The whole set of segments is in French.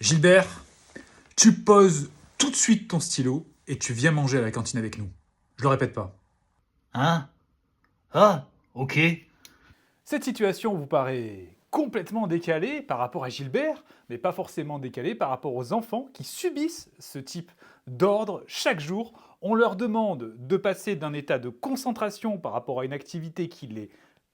Gilbert, tu poses tout de suite ton stylo et tu viens manger à la cantine avec nous. Je le répète pas. Hein? Ah, ok. Cette situation vous paraît complètement décalée par rapport à Gilbert, mais pas forcément décalée par rapport aux enfants qui subissent ce type d'ordre chaque jour. On leur demande de passer d'un état de concentration par rapport à une activité qui les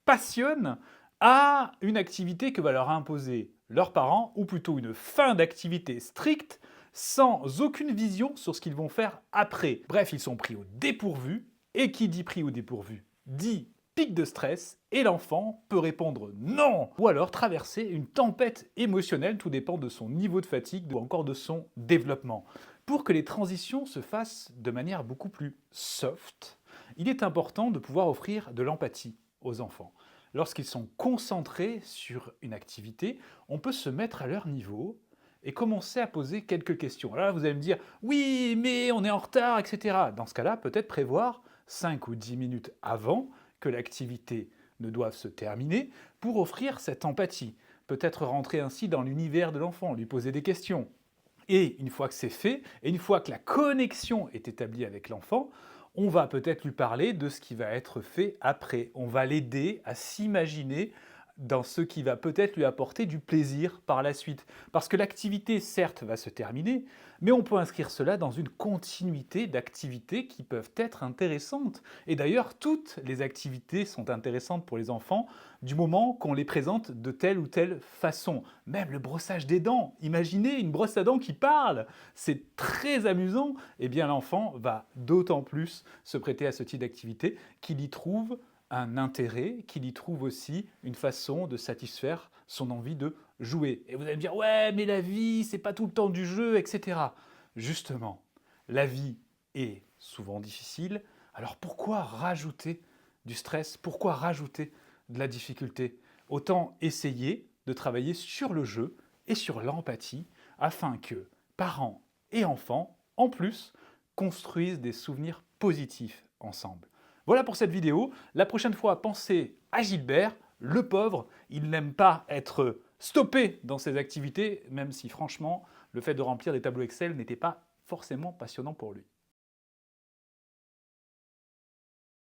passionne à une activité que va leur imposer leurs parents, ou plutôt une fin d'activité stricte sans aucune vision sur ce qu'ils vont faire après. Bref, ils sont pris au dépourvu, et qui dit pris au dépourvu dit pic de stress, et l'enfant peut répondre non, ou alors traverser une tempête émotionnelle, tout dépend de son niveau de fatigue ou encore de son développement. Pour que les transitions se fassent de manière beaucoup plus soft, il est important de pouvoir offrir de l'empathie aux enfants. Lorsqu'ils sont concentrés sur une activité, on peut se mettre à leur niveau et commencer à poser quelques questions. Alors là, vous allez me dire, oui, mais on est en retard, etc. Dans ce cas-là, peut-être prévoir 5 ou 10 minutes avant que l'activité ne doive se terminer pour offrir cette empathie. Peut-être rentrer ainsi dans l'univers de l'enfant, lui poser des questions. Et une fois que c'est fait, et une fois que la connexion est établie avec l'enfant, on va peut-être lui parler de ce qui va être fait après. On va l'aider à s'imaginer dans ce qui va peut-être lui apporter du plaisir par la suite. Parce que l'activité, certes, va se terminer, mais on peut inscrire cela dans une continuité d'activités qui peuvent être intéressantes. Et d'ailleurs, toutes les activités sont intéressantes pour les enfants du moment qu'on les présente de telle ou telle façon. Même le brossage des dents. Imaginez une brosse à dents qui parle. C'est très amusant. Eh bien, l'enfant va d'autant plus se prêter à ce type d'activité qu'il y trouve un intérêt, qu'il y trouve aussi une façon de satisfaire son envie de jouer. Et vous allez me dire, ouais, mais la vie, c'est pas tout le temps du jeu, etc. Justement, la vie est souvent difficile, alors pourquoi rajouter du stress? Pourquoi rajouter de la difficulté? Autant essayer de travailler sur le jeu et sur l'empathie afin que parents et enfants, en plus, construisent des souvenirs positifs ensemble. Voilà pour cette vidéo. La prochaine fois, pensez à Gilbert, le pauvre. Il n'aime pas être stoppé dans ses activités, même si franchement, le fait de remplir des tableaux Excel n'était pas forcément passionnant pour lui.